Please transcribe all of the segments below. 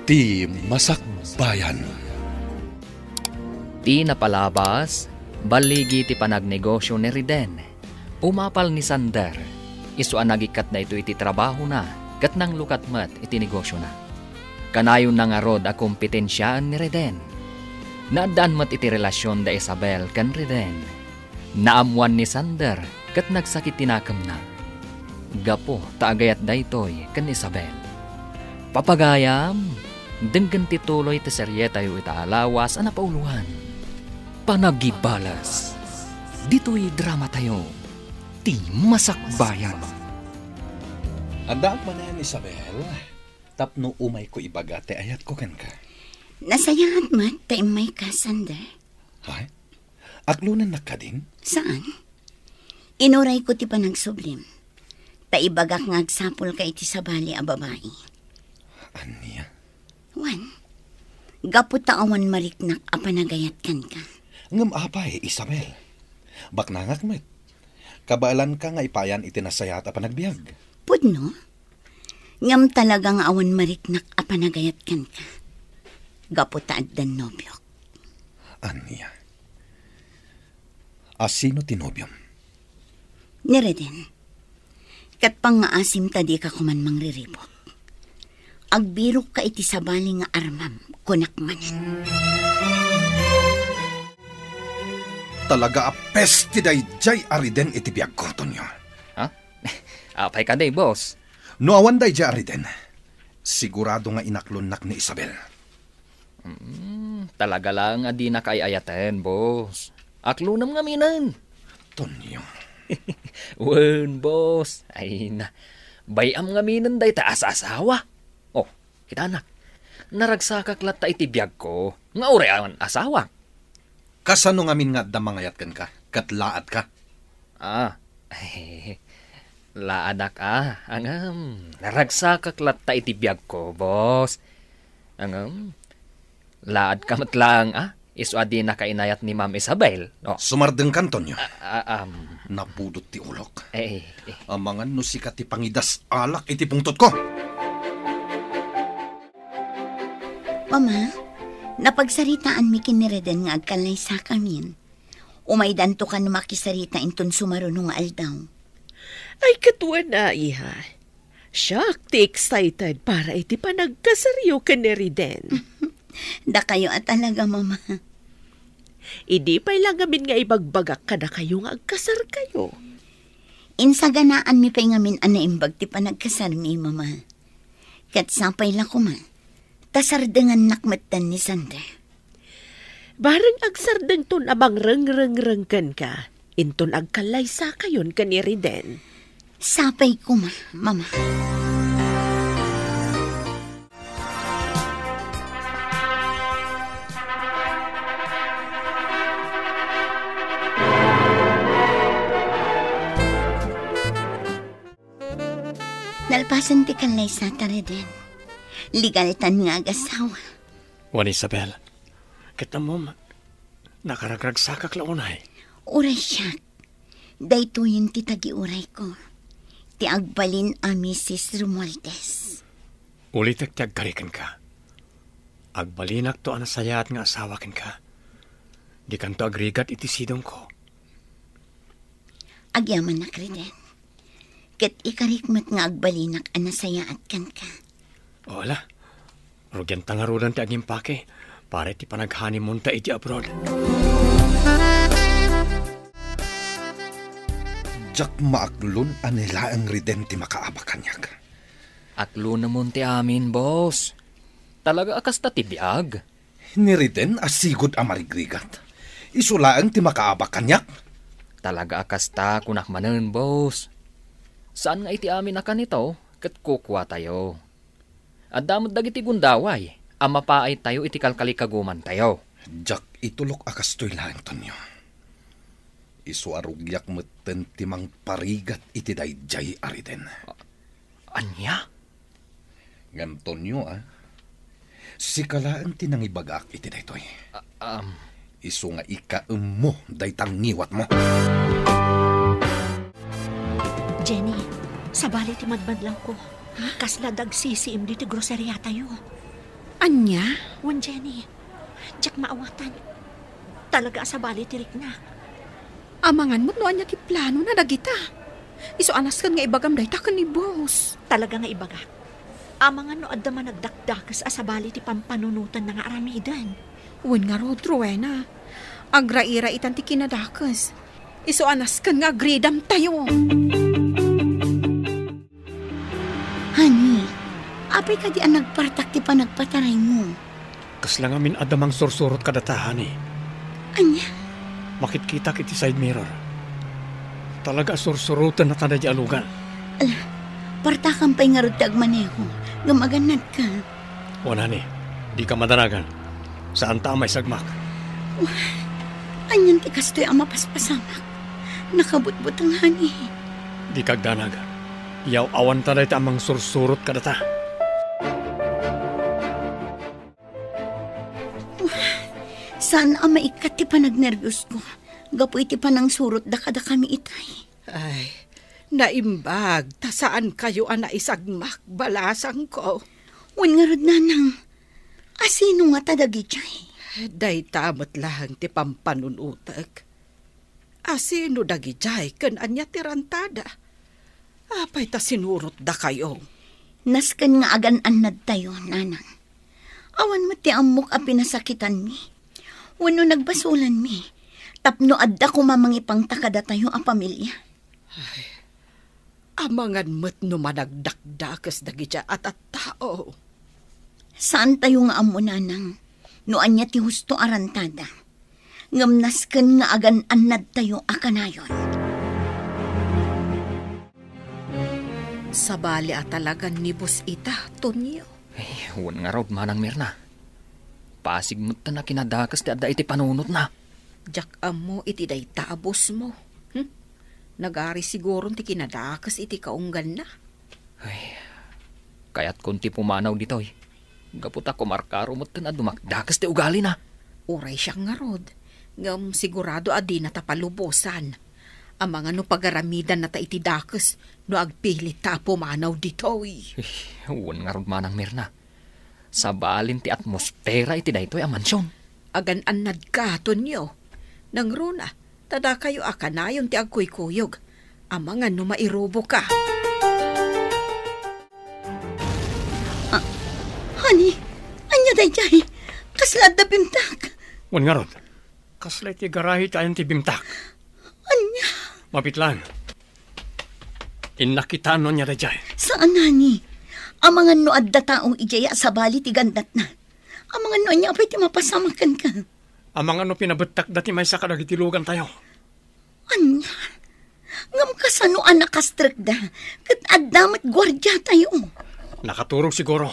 Ti Masakbayan. Ti napalabas, baligi ti panagnegosyo ni Riden. Umapal ni Sander. Isuan nagikat na ito iti trabaho na, kat nang lukat mat iti negosyo na. Kanayon na nga rod a kompetensyaan ni Riden. Naadaan mat iti relasyon da Isabel kan Riden. Naamuan ni Sander, kat nagsakit tinakam na. Gapo, taagayat da ito'y kan Isabel. Papagayam, denggan tituloy ti serye tayo itaalawas ana pauluhan. Panagibalas. Dito'y drama tayo. Ti Masakbayan. Andaan man yan, Isabel. Tapno umay ko ibagate ayat ko kan ka. Nasayangat mat, taimay ka, Sander. Hay? Aklunan na ka din? Saan? Inuray ko ti panagsublim. Taibagak nga agsapol ka iti sabali a babae. Aniya? Wan, gapot awan mariknak a panagayat kan ka. Ngam apay, Isabel. Baknangak met. Kabalan ka nga ipayan itinasayat a panagbiag. Pudno? Ngam talagang awan mariknak a panagayat kan ka. Gapot addan nobyok. Aniya? Asino tinobyom? Nireden. Kat pang nga asim tadi ka kuman mangriribot. Agbirok ka iti sabali nga armam, kunakmanin. Talaga apes ti dayjay ariden iti biag ko, Tonyo. Ha? Apay ka day, boss. No awan dayjay ariden, sigurado nga inaklonnak ni Isabel. Talaga lang adi na kay ayaten, boss. Aklunam nga minan. Tonyo. Wen, boss. Ay na. Bayam nga minan day taas asawa. Oh, kita anak. Naragsakak lat ta iti biyag ko. Nga ure ang asawa. Kasano nga min nga damangayat kan ka? Katlaat ka? Laadak Angam. Naragsakak lat ta iti biyag ko, boss. Angam. Laad ka matlang, Isuadi na kainayat ni Ma'am Isabel. Oh. Sumardeng kan, Tonyo. Napudot ti ulok. Amangan no sikat ti pangidas alak iti pungtot ko. Mama, napagsaritaan mi kinireden nga agkalay sa kamin. Umaydan to ka na makisarita inton sumarunong aldaw. Ay katuan na, iha. Siyak, ti excited para iti panagkasaryo ka ni Riden. Da kayo at talaga, Mama. Idi pa'y lang amin nga ibagbagak ka na kayo nga agkasar kayo. Insaganaan mi pa'y ngamin anaimbag ti panagkasar mi, Mama. Kat sapay lang ko man, tasardengan nakmatan ni Sander. Barang agsardeng ton abang reng-reng-rengkan ka, inton agkalay sa kayon ka ni Riden. Sapay ko Mama. Nalpasan ti kalay sa Reden. Legal tan nga agasawa. Juan Isabel, kita mo, nakaragragsakak launay. Uray siya. Dayto yun ti tagi-uray ko. Ti agbalin a Mrs. Romualdez. Ulitak ti agkarikan ka. Agbalinak to anasayat nga asawakin ka. Di kanto agrigat iti sidong ko. Agyaman na, Reden. Kat ikarikmat nga agbalinak anasayaat kan ka. Wala. Rugyan tangarudan ti agimpake. Pare ti panaghanimun ta iti abroad. Jak maaklon anila ang Riden ti makaabakanyak. Aklon naman ti amin, boss. Talaga akas ta ti biag. Ni Riden asigod amarigrigat. Isulaan ti makaabakanyak. Talaga akas ta kunakmanan, boss. Saan nga iti amin akan ito, kat kukwa tayo. At damod dagiti gundaway, amapaay tayo iti kalkalikaguman tayo. Jak itulok akastoy lang, Tonyo. Isuarugyak meten timang parigat iti dayjay ariden. Anya? Ngam, Tonyo, sikalaan tinangibagak iti daytoy. Isu nga ika-mo daytang ngiwat mo. Jenny, sabali ti madmadlaw ko. Kasla dagsisiim di ti groceria tayo. Anya? Wan, Jenny. Jack maawatan. Talaga sa bali tirik na. Amangan mo't no anya kiplano na dagita. Iso anas kan nga ibagam dayta kan ni boss. Talaga nga ibaga. Amangan no adda man nagdakdakas sa bali ti pampanunutan na nga aramidan. Wen nga rod, Rowena. Agra-ira itan ti kinadakas. Iso anas kan nga agridam tayo. Honey, apay ka di ang nagpartak ti panagpataray mo. Kaslang amin adamang sursurot kadatahan eh. Anya? Makit-kita kiti side mirror. Talaga sursurutan na tanda di alugan. Partakan pa'y nga rod tagmaneho. Gamaganad ka. Wala ni, di ka madanagan. Saan tamay sagmak? Anyan ti kastoy ang mapaspasamak. Nakabutbut ang hani. Di kagdanagan. Yaw awan tanda iti amang sursurot kadata. Saan ang maikat ti panagnervyos ko? Gapo iti panang surot da kada kami itay. Ay, naimbag. Ta saan kayo ang naisagmak? Balasang ko. Wan nga rod nanang. Asino nga tadagi jay? Day tamot lang ti pampanunutag. Asino dagi jay kan anya tirantada. Apay ta sinurot da kayo. Naskan nga agan-anad tayo, nanang. Awan mo ti amok a pinasakitan mi. Wano nagbasulan mi. Tapno adda ko mamangipang takada tayo a pamilya. Ay, amangan mo't no managdakdakas dagi dya at tao. Saan tayo nga amo, nanang? No anya ti husto arantada. Ngamnaskan nga agan-anad tayo a kanayon. Sabali at talagang nibus ita, Tonyo. Ay, huwag nga raw manang Mirna. Pasig mo't na kinadakas ti adda iti panunot na. Jak amo iti day tabos mo. Nagari siguro ti kinadakas iti kaunggan na. Ay, kaya't kunti pumanaw dito eh. Gaputa kumarkaro mo't na dumakdakas ti ugali na. Uray siya nga rod. Ngam sigurado adi na tapalubosan. Ang mga no pagaramidan na ta iti dakas no agpilit ta pumanaw dito eh. Huwag nga raw manang Mirna. Sa balin ti atmosfera iti daytoy a mansyon. Agan-anad ka, Tonyo. Nang runa, tada kayo akanayon ti agkuy-kuyog. Amangan no mairobo ka. Honey, anya day jay? Kaslad da bimtak. Wan nga rod. Kaslay ti garahi tayo ti bimtak. Anya? Mapit lang. Inakitaan no niya da jay. Saan, honey? Amangan no adda taong ijaya sa bali ti gandat na. Amangan no anya apay ti mapasamakan ka. Amang ano pinabetak dati may sa kadagitilugan tayo. Anya? Ngam kasano anak kastrek da. Kat addamat gwardya tayo. Nakaturog siguro.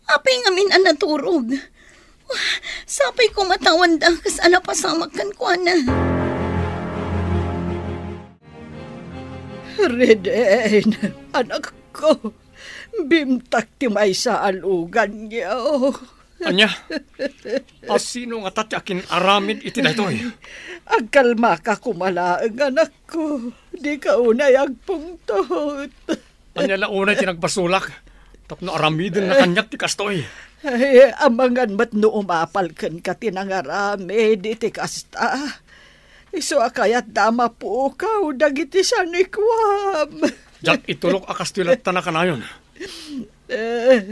Apay ngamin ang naturog. Sapay ko matawan da kas ana pasamakan ko ana. Reden, anak ko. Bimtak ti may sa alugan niya. Anya? Asino nga tati akin aramid iti daytoy? Agkalma ka kumalaang anak ko. Di ka unay agpungtot. Anya la unay tinagbasulak. Tapno aramidin na kanyak ti kastoy. Ay, amangan mat no umapalkan ka tinangaramid iti kasta. Iso akayat dama po ka dagiti sanikwam. Jak itulok akas tilat tanakanayon.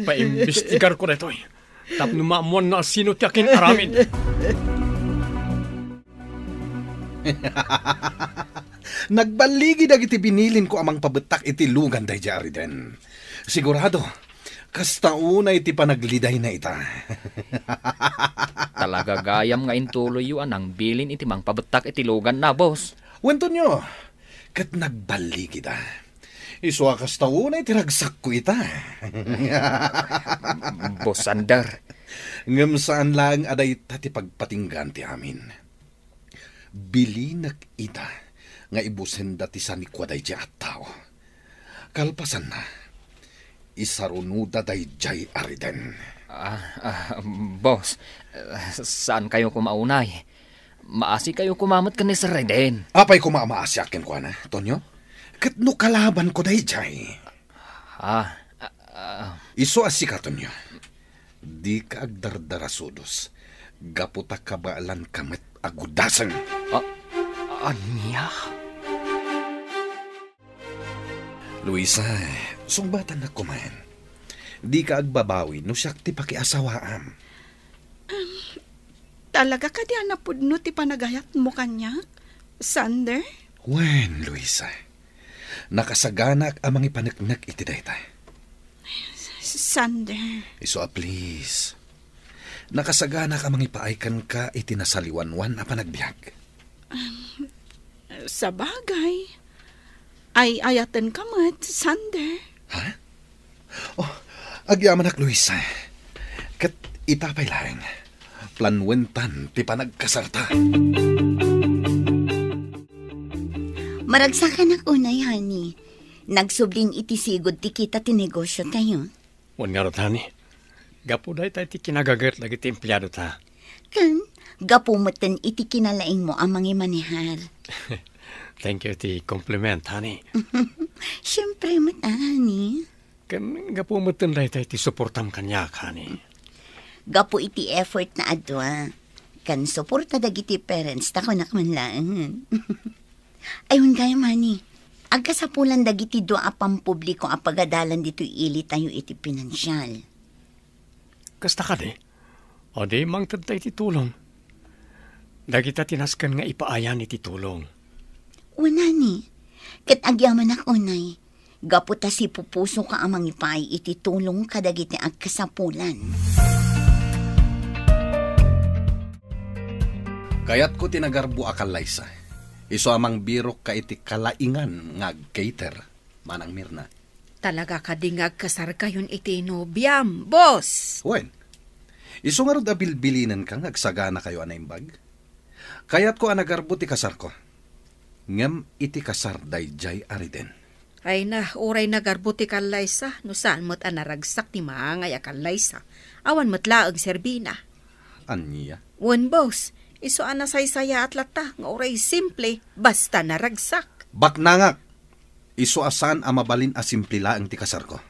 Paimbestigar ko daytoy. Tapno maamuan na sino ti akin aramid. Nagbaligi dagiti binilin ko amang pabetak iti lugan day jari den. Sigurado, kasta unay iti panagliday na ita. Talaga gayam nga intuloy yu anang bilin iti mang pabetak iti lugan na, boss. Wento nyo, kat nagbaligi da. Iswa kasta unay tiragsak ko ita. Boss Sander. Ngam saan lang aday tati pagpatinggan ti amin. Bilinak ita nga ibusen dati sa nikwaday di at tao. Kalpasan na, isarunuda day jay ariden. Boss, saan kayo kumaunay? Maasi kayo kumamat ka ni Sir Reden. Apay kumamaasi akin ko na, Tonyo? Kat no kalaban ko day jay. Iso asika, Tonyo. di ka agdardarasudos. Gaputa kabaalan kamet agudasan. Anya? Luisa, sumbatan na kumain. Di ka agbabawi no siya ti pakiasawaam. Talaga ka di anapudno ti panagayat mo kanya, Sander? Wen, Luisa. Nakasaganak amang ipanagnak iti daytay. Sander. Iso please. Nakasaganak amang ipaaykan ka iti nasaliwanwan a panagbiag. Sa bagay, ay ayatan ka mat, Sander. Ha? Oh, agyamanak, Luisa. Kat itapay lang. Planwentan ti panagkasarta. Maragsakan ak unay, honey. Nagsubling iti sigod ti kita ti negosyo tayo. Wan nga rotani. Gapo dahi tayo ti kinagagat lagi ti empleyado ta. Kan, gapumutan iti kinalaing mo ang mga manihar. Thank you ti compliment, honey. Siyempre, honey. Kan gapo mutin dahi tayo ti suportam kanyak, honey. Gapo iti effort na adwa. Kan suporta dagiti parents tako nakmanlaan. Ayun kaya, honey. Agkasapulan dagiti doa apang publiko ang pagadalan dito ili tayo iti pinansyal. Kasta ka de? O de, mangtad tayo iti tulong. Dagita tinaskan nga ipaayan iti tulong. Una ni, kat agyaman ak unay, gaputa si pupuso ka amang ipaay iti tulong kadagiti agkasapulan. Kayat ko tinagarbo akal, Liza. Iso amang birok ka iti kalaingan nga cater, manang Mirna. Talaga ka dingag kasar kayon iti nobyam, boss. Wen, iso nga rod abilbilinan kang agsagana kayo anaimbag. Kayat ko anagarbo ti kasar ko. Ngam iti kasar dayjay ariden. Ay na, uray nagarbuti ka, Liza. No saan mo't anaragsak ti maangay ka, Liza. Awan mo't laag serbina. Anya? Wan, boss. Iso anasaysaya at lata. Nga uray simple, basta naragsak. Baknangak! Iso asan ang mabalin a simplila ang ti kasar ko.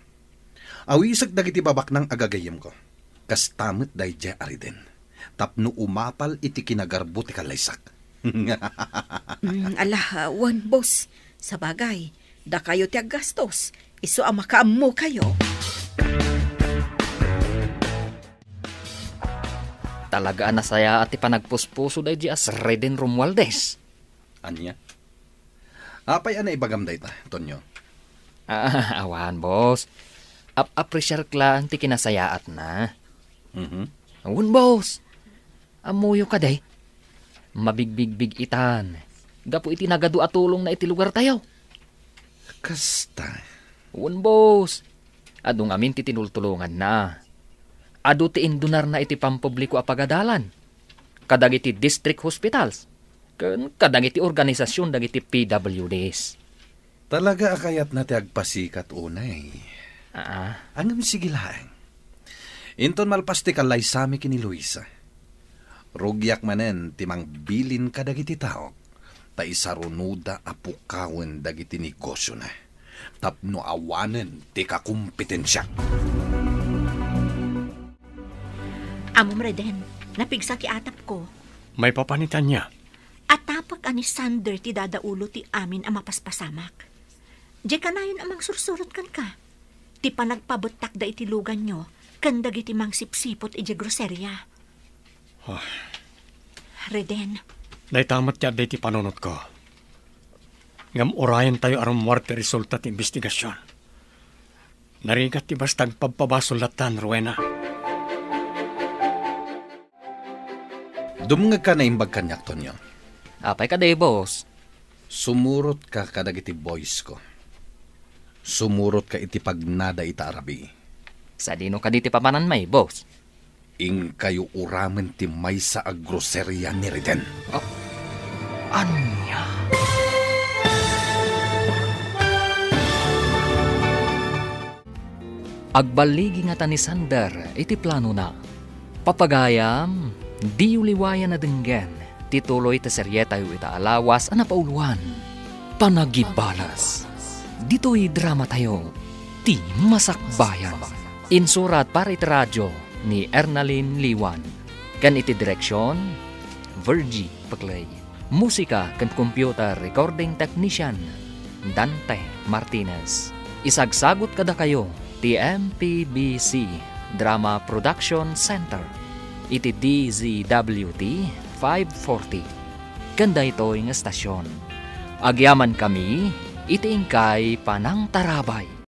Awisag dagiti babak ng agagayem ko. Kastamit dayjay ariden. Tapno umapal iti kinagarbo ti kalaysak. Wan, boss. Sa bagay, da kayo ti aggastos. Iso ang makaammo kayo. Talaga nasaya at ipanagpuspuso dahi as Reden Romualdez. Anya? Apay ana ibagam dahi ta, Tonyo? Awan, boss. Appreciate lang ti kinasayaat na. Awan, boss. Amuyo ka dahi. Mabigbig itan. Gapo iti nagadu atulong na iti lugar tayo. Kasta. Awan, boss. Adong amin ti tinultulungan na. Adu ti indunar na iti pampubliko a pagadalan. Kadagiti district hospitals. Kadagiti organisasyon dagiti PWDs. Talaga akayat na ti agpasikat unay. Angam sigilaeng. Inton malpas ti kalay sami kini Luisa. Rugyak manen timang bilin kadagiti tao. Ta isarunuda apukawen dagiti negosyo na. Tapno awanen ti kakumpetensya. Amom Reden, napigsa ki atap ko. May papanitan niya. Atapak ani Sander ti dadaulo ti amin ang mapaspasamak. Di ka na yun amang sursurot kan ka. Ti panagpabutak da iti lugan nyo, kandag iti mang sipsipot iti groserya. Reden. Day tamat ya day ti panunot ko. Ngam orayan tayo aram muarte resulta ti investigasyon. Narigat ti bastag pagpabasulatan, Rowena. Dumngag ka na imbag kanyak, Tonyo. Apay ka day, boss. Sumurot ka kadagiti boys ko. Sumurot ka iti pagnada ita arabi. Sa dino ka diti pamanan may, boss. Ing kayo uramen ti may sa agroserya ni Reden. Anya? Agbaligi nga ta ni Sander, iti plano na. Papagayam, di uliwayan na denggen, tituloy ta seryeta yu ita alawas ana pauluan. Panagibalas. Dito'y drama tayo, ti Masakbayan. Insurat para iti radyo, ni Ernalyn Liwan. Kan iti direksyon, Virgie Paclay. Musika kan computer recording technician, Dante Martinez. Isagsagot kada kayo, ti MPBC Drama Production Center. Iti DZWT 540. Kanda ito'y nga stasyon. Agyaman kami, iti ingkay panang tarabay.